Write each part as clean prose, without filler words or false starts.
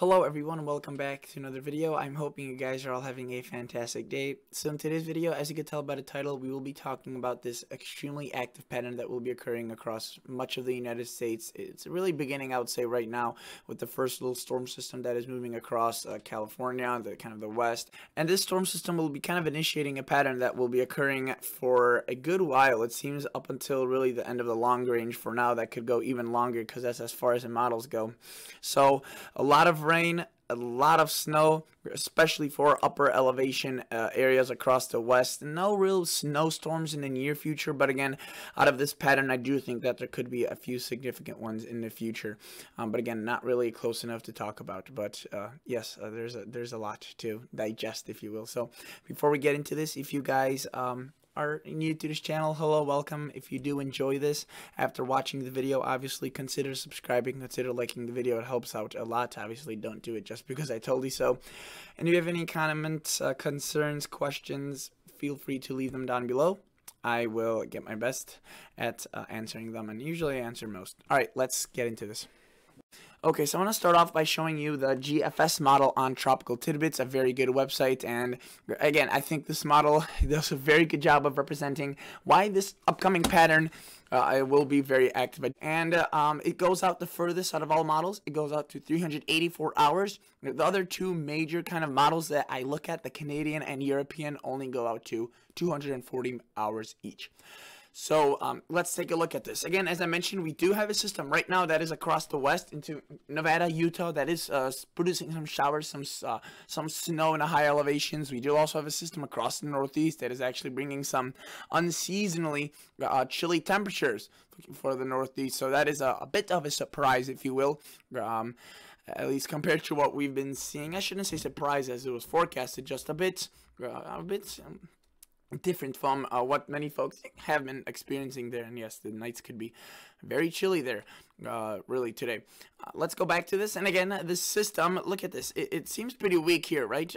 Hello everyone and welcome back to another video. I'm hoping you guys are all having a fantastic day. So in today's video, as you can tell by the title, we will be talking about this extremely active pattern that will be occurring across much of the United States. It's really beginning, I would say, right now with the first little storm system that is moving across California, the west. And this storm system will be kind of initiating a pattern that will be occurring for a good while. It seems up until really the end of the long range. For now, that could go even longer because that's as far as the models go. So a lot of rain, a lot of snow, especially for upper elevation areas across the west. No real snowstorms in the near future, but again, out of this pattern, I do think that there could be a few significant ones in the future. But again, not really close enough to talk about. But yes, there's a lot to digest, if you will. So before we get into this, if you guys are new to this channel, hello, welcome. If you do enjoy this after watching the video, obviously consider subscribing, consider liking the video. It helps out a lot. Obviously, don't do it just because I told you so. And if you have any comments, concerns, questions, feel free to leave them down below. I will get my best at answering them, and usually I answer most. Alright, let's get into this. Okay, so I want to start off by showing you the Gfs model on Tropical Tidbits, a very good website, and again, I think this model does a very good job of representing why this upcoming pattern will be very active. And it goes out the furthest out of all models. It goes out to 384 hours. The other two major kind of models that I look at, the Canadian and European, only go out to 240 hours each. So let's take a look at this. Again, as I mentioned, we do have a system right now that is across the west into Nevada, Utah, that is producing some showers, some snow in the high elevations. We do also have a system across the northeast that is actually bringing some unseasonally chilly temperatures for the northeast. So that is a bit of a surprise, if you will. At least compared to what we've been seeing. I shouldn't say surprise, as it was forecasted, just a bit different from what many folks have been experiencing there. And yes, the nights could be very chilly there really today. Let's go back to this, and again, this system, look at this, it seems pretty weak here, right?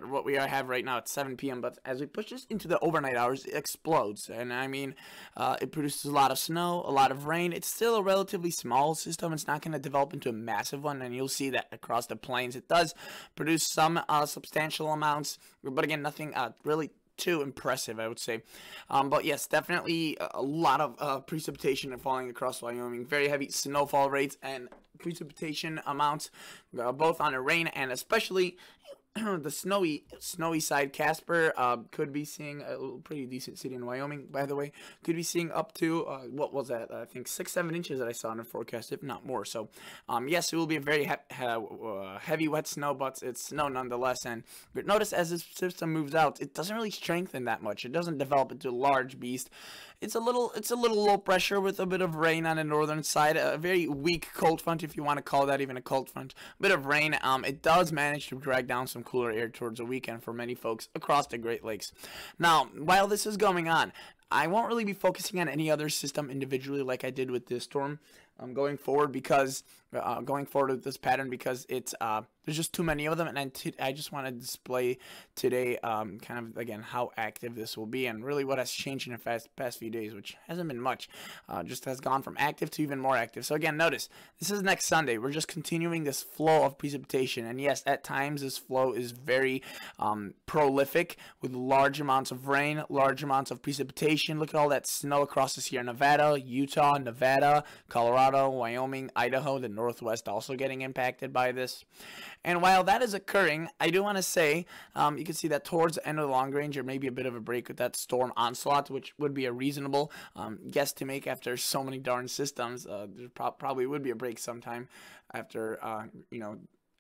What we have right now at 7 p.m. but as we push this into the overnight hours, it explodes. And I mean, it produces a lot of snow, a lot of rain. It's still a relatively small system. It's not going to develop into a massive one, and you'll see that across the plains it does produce some substantial amounts, but again, nothing really too impressive, I would say. But yes, definitely a lot of precipitation falling across Wyoming. Very heavy snowfall rates and precipitation amounts, both on the rain and especially the snowy side. Casper could be seeing a pretty decent city in Wyoming, by the way. Could be seeing up to what was that? I think 6-7 inches that I saw in the forecast, if not more. So yes, it will be a very heavy wet snow, but it's snow nonetheless. And notice as this system moves out, it doesn't really strengthen that much. It doesn't develop into a large beast. It's a little low pressure with a bit of rain on the northern side. A very weak cold front, if you want to call that even a cold front. A bit of rain. It does manage to drag down some cooler air towards the weekend for many folks across the Great Lakes. Now, while this is going on, I won't really be focusing on any other system individually like I did with this storm going forward, because going forward with this pattern, because it's there's just too many of them, and I just want to display today kind of again how active this will be, and really what has changed in the past few days, which hasn't been much. Just has gone from active to even more active. So again, notice this is next Sunday. We're just continuing this flow of precipitation, and yes, at times this flow is very prolific with large amounts of rain, large amounts of precipitation. Look at all that snow across the Sierra Nevada, Utah, Nevada, Colorado, Wyoming, Idaho, the Northwest also getting impacted by this. And while that is occurring, I do want to say, you can see that towards the end of the long range, or maybe a bit of a break with that storm onslaught, which would be a reasonable guess to make after so many darn systems. There probably would be a break sometime after,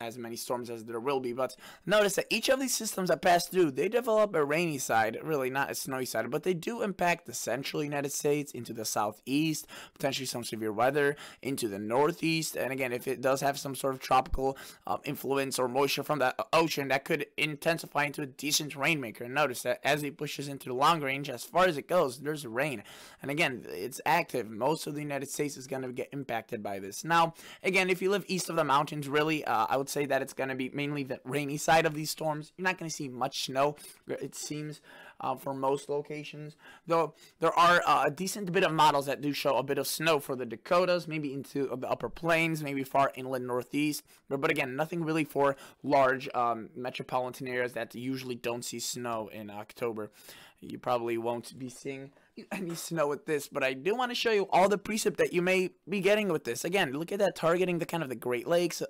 as many storms as there will be. But notice that each of these systems that pass through, they develop a rainy side, really not a snowy side, but they do impact the central United States, into the southeast, potentially some severe weather, into the northeast. And again, if it does have some sort of tropical influence or moisture from the ocean, that could intensify into a decent rainmaker. And notice that as it pushes into the long range, as far as it goes, there's rain. And again, it's active. Most of the United States is going to get impacted by this. Now, again, if you live east of the mountains, really, I would say that it's going to be mainly the rainy side of these storms. You're not going to see much snow, it seems. for most locations. Though there are a decent bit of models that do show a bit of snow for the Dakotas, maybe into the upper plains, maybe far inland northeast. But again, nothing really for large metropolitan areas that usually don't see snow in October. You probably won't be seeing any snow with this, but I do want to show you all the precip that you may be getting with this. Again, look at that, targeting the kind of the Great Lakes,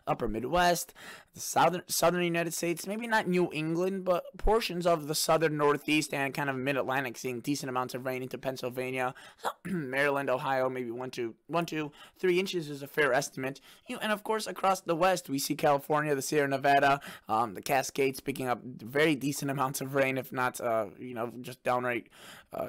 upper Midwest, the southern United States, maybe not New England, but portions of the southern Northeast and kind of Mid-Atlantic, seeing decent amounts of rain into Pennsylvania, Maryland, Ohio, maybe 1 to 3 inches is a fair estimate. And of course, across the West, we see California, the Sierra Nevada, the Cascades picking up very decent amounts of rain, if not, just downright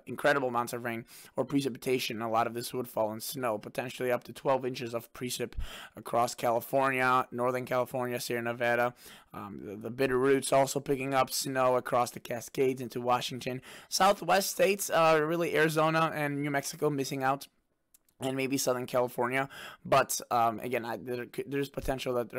incredible amounts of rain or precipitation. A lot of this would fall in snow, potentially up to 12 inches of precip across California, Northern California, Sierra Nevada. The Bitterroots also picking up snow across the Cascades into Washington. Southwest states, really Arizona and New Mexico missing out, and maybe Southern California. But again, there's potential that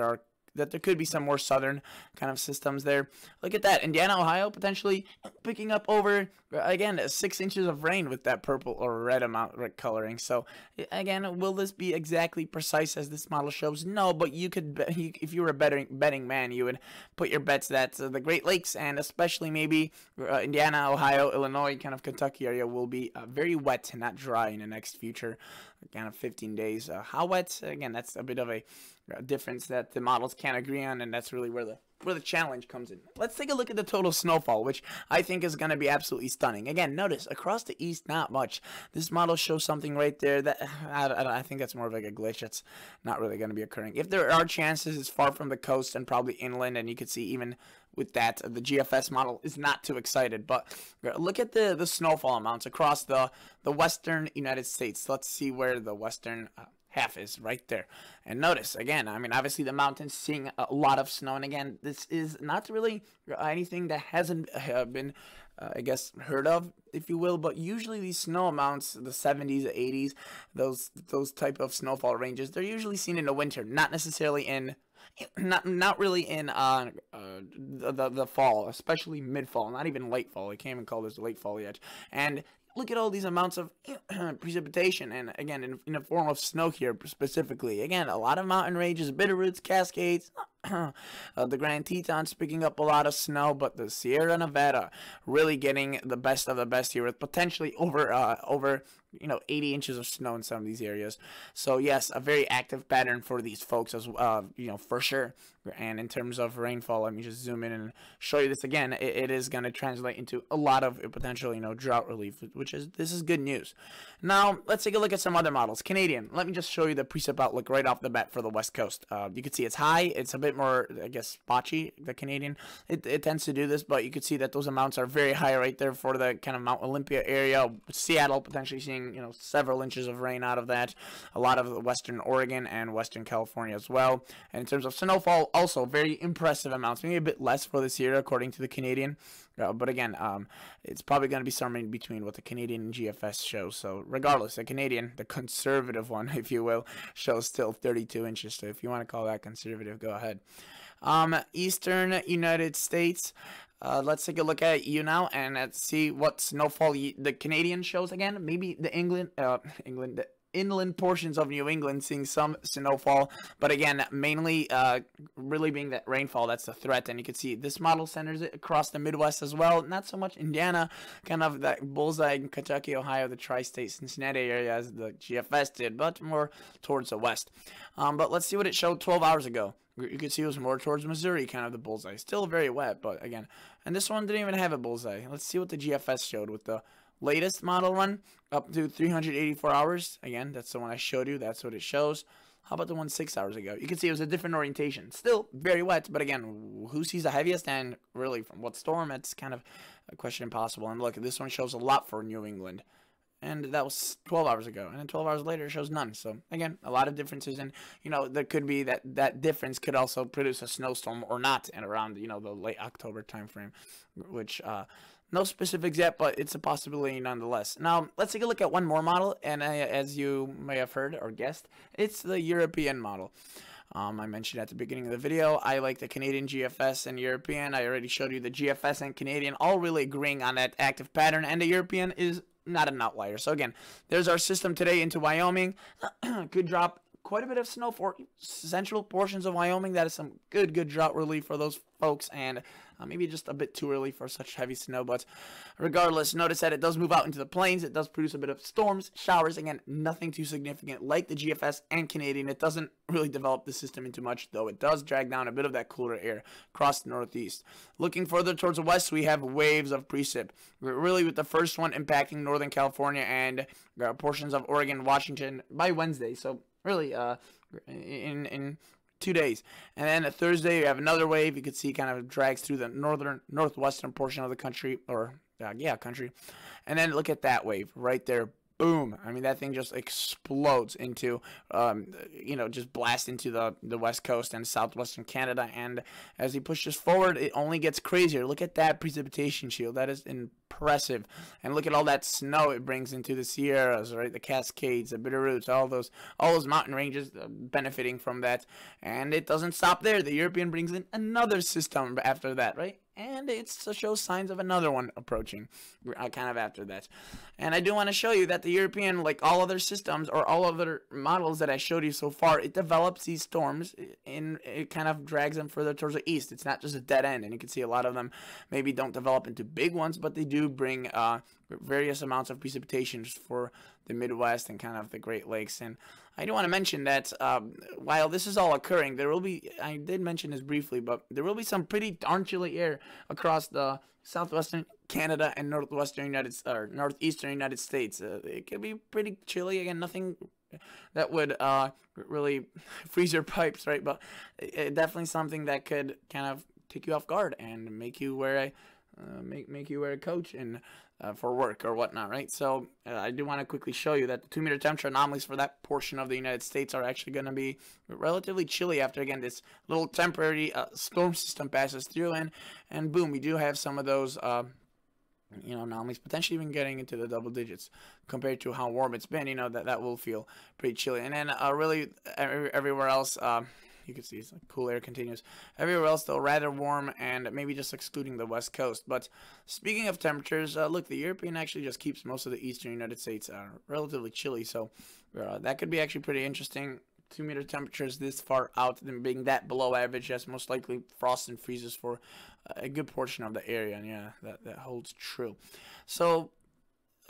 there could be some more southern kind of systems there. Look at that. Indiana, Ohio, potentially picking up over, again, 6 inches of rain with that purple or red coloring. So, again, will this be exactly precise as this model shows? No, but you could, if you were a betting man, you would put your bets that the Great Lakes and especially maybe Indiana, Ohio, Illinois, kind of Kentucky area will be very wet and not dry in the next future, kind of 15 days. How wet? Again, that's a bit of a difference that the models can't agree on, and that's really where the challenge comes in. Let's take a look at the total snowfall, which I think is going to be absolutely stunning. Again, notice across the east, not much. This model shows something right there that I think that's more of like a glitch. That's not really going to be occurring. If there are chances, it's far from the coast and probably inland, and you could see even with that, the GFS model is not too excited. But look at the snowfall amounts across the western United States. Let's see where the western half is right there. And notice, again, I mean, obviously the mountains seeing a lot of snow. And again, this is not really anything that hasn't been, I guess, heard of, if you will. But usually these snow amounts, the 70s, the 80s, those type of snowfall ranges, they're usually seen in the winter, not necessarily in not really in the fall, especially mid-fall, not even late fall. I can't even call this late fall yet. And look at all these amounts of precipitation, and again, in the form of snow here specifically. Again, a lot of mountain ranges, Bitterroots, Cascades, the Grand Tetons picking up a lot of snow, but the Sierra Nevada really getting the best of the best here with potentially over 80 inches of snow in some of these areas. So yes, a very active pattern for these folks as for sure. And in terms of rainfall, let me just zoom in and show you this again. It is going to translate into a lot of potential drought relief, this is good news. Now let's take a look at some other models. Canadian, let me just show you the precip outlook right off the bat for the West Coast. You can see it's high. It's a bit more, I guess, spotchy. The Canadian, it tends to do this, but you can see that those amounts are very high right there for the kind of Mount Olympia area. Seattle potentially seeing several inches of rain out of that. A lot of Western Oregon and Western California as well. And in terms of snowfall, also very impressive amounts. Maybe a bit less for this year according to the Canadian. But again, it's probably going to be somewhere in between what the Canadian and GFS shows. So regardless, the Canadian, the conservative one, if you will, shows still 32 inches. So if you want to call that conservative, go ahead. Eastern United States. Let's take a look at you now and let's see what snowfall the Canadian shows again. Maybe the the inland portions of New England seeing some snowfall, but again, mainly really being that rainfall that's the threat. And you can see this model centers it across the Midwest as well. Not so much Indiana, kind of that bullseye in Kentucky, Ohio, the tri-state Cincinnati area as the GFS did, but more towards the west. But let's see what it showed 12 hours ago. You could see it was more towards Missouri, kind of the bullseye. Still very wet, but again, and this one didn't even have a bullseye. Let's see what the GFS showed with the latest model run up to 384 hours. Again, that's the one I showed you. That's what it shows. How about the one 6 hours ago? You can see it was a different orientation. Still very wet, but again, who sees the heaviest and really from what storm? It's kind of a question impossible. And look, this one shows a lot for New England. And that was 12 hours ago. And then 12 hours later, it shows none. So, again, a lot of differences. And, there could be that difference could also produce a snowstorm or not and around, the late October timeframe, which, no specifics yet, but it's a possibility nonetheless. Now, let's take a look at one more model. And as you may have heard or guessed, it's the European model. I mentioned at the beginning of the video, I like the Canadian GFS and European. I already showed you the GFS and Canadian all really agreeing on that active pattern, and the European is not an outlier. So again, there's our system today into Wyoming. Could drop quite a bit of snow for central portions of Wyoming. That is some good drought relief for those folks, and maybe just a bit too early for such heavy snow. But regardless, notice that it does move out into the plains. It does produce a bit of storms, showers. Again, nothing too significant like the GFS and Canadian. It doesn't really develop the system into much, though it does drag down a bit of that cooler air across the northeast. Looking further towards the west, we have waves of precip. Really with the first one impacting Northern California and portions of Oregon, Washington by Wednesday. So really in 2 days. And then Thursday you have another wave. You can see kind of drags through the northwestern portion of the country, or country. And then look at that wave right there. Boom. I mean, that thing just explodes into, just blast into the west coast and southwestern Canada. And as he pushes forward, it only gets crazier. Look at that precipitation shield. That is impressive. And look at all that snow it brings into the Sierras, right? The Cascades, the Bitterroots, all those mountain ranges benefiting from that. And it doesn't stop there. The European brings in another system after that, right? And it shows signs of another one approaching kind of after that. And I do want to show you that the European, like all other systems or all other models that I showed you so far, it develops these storms and it kind of drags them further towards the east. It's not just a dead end, and you can see a lot of them maybe don't develop into big ones, but they do bring various amounts of precipitation for the Midwest and kind of the Great Lakes. And I do want to mention that while this is all occurring, there will be, I did mention this briefly, but there will be some pretty darn chilly air across the southwestern Canada and northeastern United States. It could be pretty chilly. Again, nothing that would really freeze your pipes, right? But definitely something that could kind of take you off guard and make you wear a coat and for work or whatnot, right? So I do want to quickly show you that the 2-meter temperature anomalies for that portion of the United States are actually going to be relatively chilly after, again, this little temporary storm system passes through, and boom, we do have some of those anomalies potentially even getting into the double digits compared to how warm it's been. That will feel pretty chilly. And then really everywhere else, you can see it's like cool air continues. Everywhere else, though, rather warm, and maybe just excluding the west coast. But speaking of temperatures, look, the European actually just keeps most of the eastern United States relatively chilly. So that could be actually pretty interesting. 2-meter temperatures this far out, then being that below average, that's most likely frost and freezes for a good portion of the area. And yeah, that holds true. So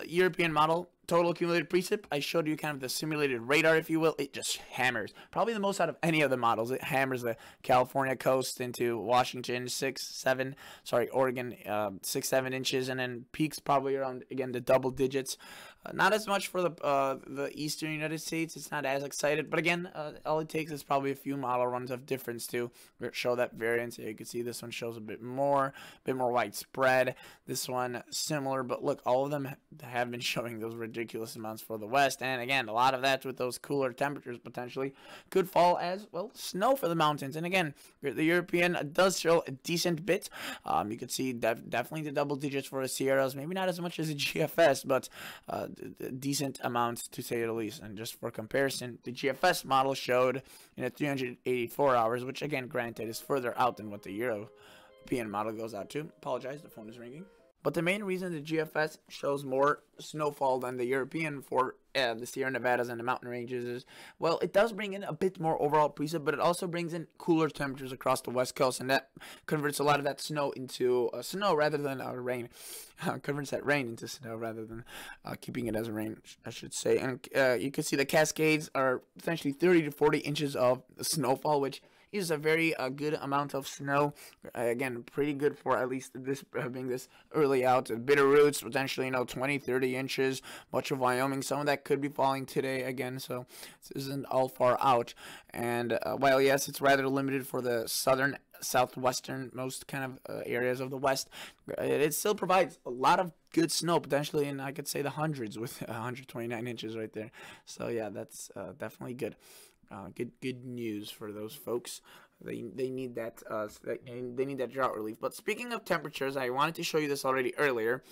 European model, total accumulated precip, I showed you kind of the simulated radar, if you will. It just hammers, probably the most out of any of the models. It hammers the California coast into Washington, Oregon, 6-7 inches, and then peaks probably around, again, the double digits. Not as much for the eastern United States. It's not as excited, but again, all it takes is probably a few model runs of difference to show that variance. Here you can see this one shows a bit more widespread. This one similar, but look, all of them have been showing those ridiculous amounts for the west, and again, a lot of that with those cooler temperatures potentially could fall as well snow for the mountains. And again, the European does show a decent bit. You can see definitely the double digits for the Sierras, maybe not as much as the GFS, but decent amounts to say the least. And just for comparison, the GFS model showed 384 hours, which again, granted, is further out than what the European model goes out to. Apologize, the phone is ringing. But the main reason the GFS shows more snowfall than the European for the Sierra Nevadas and the mountain ranges is, well, it does bring in a bit more overall precip, but it also brings in cooler temperatures across the west coast, and that converts a lot of that snow into snow rather than rain. Converts that rain into snow rather than keeping it as rain, I should say. And you can see the Cascades are essentially 30 to 40 inches of snowfall, which is a very good amount of snow. Again, pretty good for at least this being this early out. Bitterroots, potentially 20, 30 inches. Much of Wyoming, some of that could be falling today again, so this isn't all far out. And while yes, it's rather limited for the southwestern most kind of areas of the west, it still provides a lot of good snow, potentially, and I could say the hundreds with 129 inches right there. So yeah, that's definitely good. Good news for those folks They need that they need that drought relief. But speaking of temperatures, I wanted to show you this already earlier.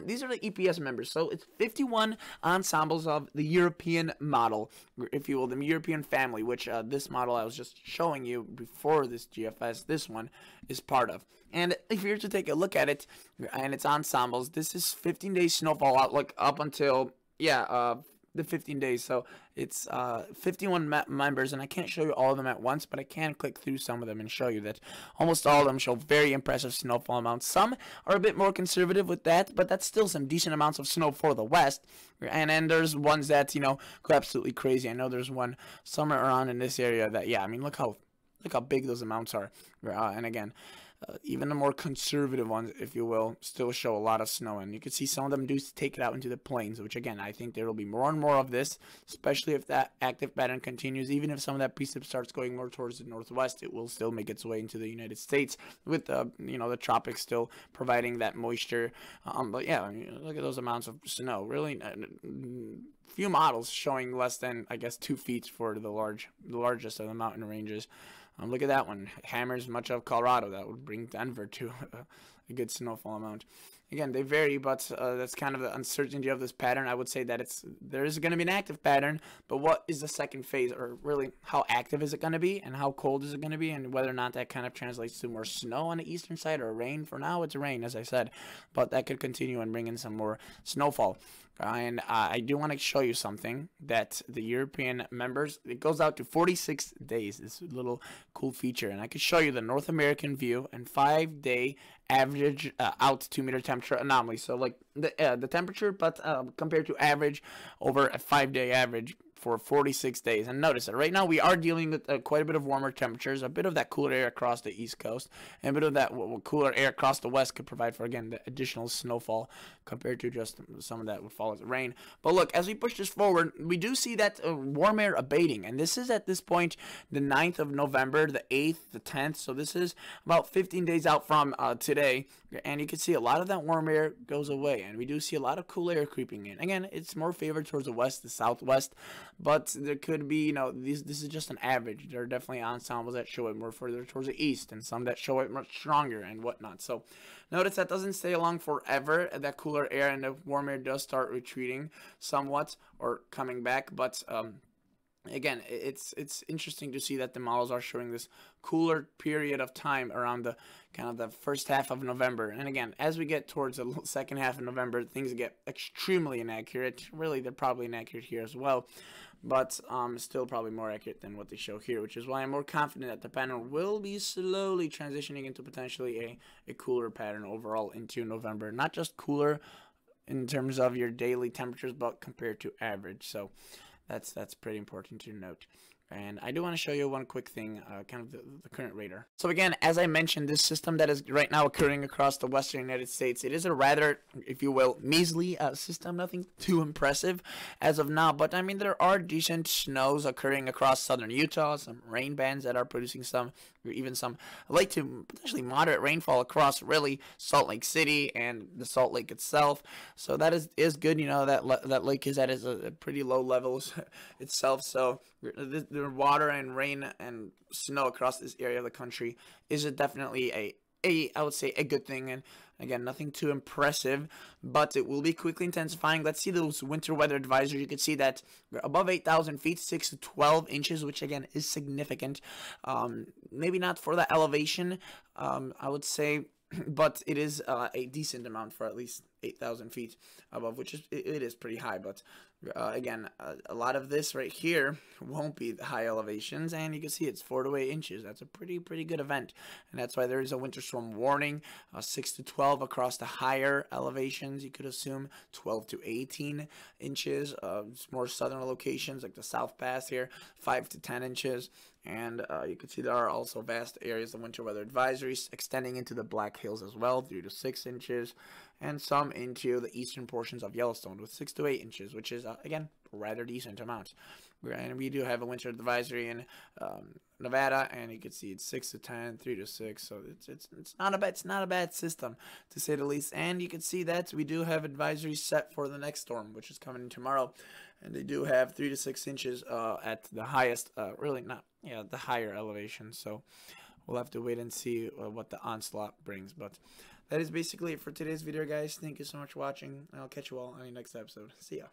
These are the EPS members. So it's 51 ensembles of the European model, if you will, the European family, which this model I was just showing you before this GFS, this one is part of. And if you were to take a look at it and its ensembles, this is 15 days snowfall outlook up until the 15 days. So it's 51 members, and I can't show you all of them at once, but I can click through some of them and show you that almost all of them show very impressive snowfall amounts. Some are a bit more conservative with that, but that's still some decent amounts of snow for the West. And then there's ones that, you know, go absolutely crazy. I know there's one somewhere around in this area that, yeah, I mean, look how big those amounts are. And again, even the more conservative ones, if you will, still show a lot of snow, and you can see some of them do take it out into the plains, which again, I think there will be more and more of this, especially if that active pattern continues. Even if some of that precip starts going more towards the northwest, it will still make its way into the United States with the the tropics still providing that moisture. But yeah, I mean, look at those amounts of snow. Really, few models showing less than, I guess, 2 feet for the largest of the mountain ranges. Look at that one. Hammers much of Colorado. That would bring Denver to a good snowfall amount. Again, they vary, but that's kind of the uncertainty of this pattern. I would say that there is going to be an active pattern, but what is the second phase, or really how active is it going to be, and how cold is it going to be, and whether or not that kind of translates to more snow on the eastern side or rain. For now, it's rain, as I said, but that could continue and bring in some more snowfall. And I do want to show you something that the European members, it goes out to 46 days. This little cool feature, and I could show you the North American view and 5-day average out 2-meter temperature anomaly. So like the temperature, but compared to average over a 5-day average for 46 days. And notice that right now we are dealing with quite a bit of warmer temperatures, a bit of that cooler air across the east coast, and a bit of that cooler air across the west could provide for, again, the additional snowfall compared to just some of that would fall as rain. But look, as we push this forward, we do see that warm air abating, and this is at this point the 9th of November, the 8th, the 10th, so this is about 15 days out from today, and you can see a lot of that warm air goes away, and we do see a lot of cool air creeping in. Again, it's more favored towards the west, the southwest, but there could be, this is just an average. There are definitely ensembles that show it more further towards the east, and some that show it much stronger and whatnot. So notice that doesn't stay along forever. That cooler air and the warm air does start retreating somewhat or coming back, but again, it's interesting to see that the models are showing this cooler period of time around the kind of the first half of November. And again, as we get towards the second half of November, things get extremely inaccurate. Really, they're probably inaccurate here as well, but still probably more accurate than what they show here, which is why I'm more confident that the pattern will be slowly transitioning into potentially a cooler pattern overall into November. Not just cooler in terms of your daily temperatures, but compared to average. So that's pretty important to note. And I do want to show you one quick thing, kind of the current radar. So again, as I mentioned, this system that is right now occurring across the western United States, it is a rather, if you will, measly system, nothing too impressive as of now. But I mean, there are decent snows occurring across southern Utah, some rain bands that are producing some, or even some light to potentially moderate rainfall across really Salt Lake City and the Salt Lake itself. So that is good. That lake is at a pretty low levels itself. So the water and rain and snow across this area of the country is definitely I would say a good thing. And again, nothing too impressive, but it will be quickly intensifying. Let's see those winter weather advisories. You can see that we're above 8,000 feet, 6 to 12 inches, which again is significant. Maybe not for the elevation, I would say, but it is a decent amount for at least 8,000 feet above, which it is pretty high. But again, a lot of this right here won't be the high elevations, and you can see it's 4 to 8 inches. That's a pretty good event, and that's why there is a winter storm warning, 6 to 12 across the higher elevations. You could assume 12 to 18 inches. More southern locations like the South Pass here, 5 to 10 inches. And you can see there are also vast areas of winter weather advisories extending into the Black Hills as well, 3 to 6 inches, and some into the eastern portions of Yellowstone with 6 to 8 inches, which is, again, rather decent amounts. And we do have a winter advisory in Nevada, and you can see it's 6 to 10, 3 to 6, so it's not a bad system, to say the least. And you can see that we do have advisories set for the next storm, which is coming in tomorrow. and they do have 3 to 6 inches at the highest, really not, yeah, the higher elevation. So we'll have to wait and see what the onslaught brings. But that is basically it for today's video, guys. Thank you so much for watching, and I'll catch you all on the next episode. See ya.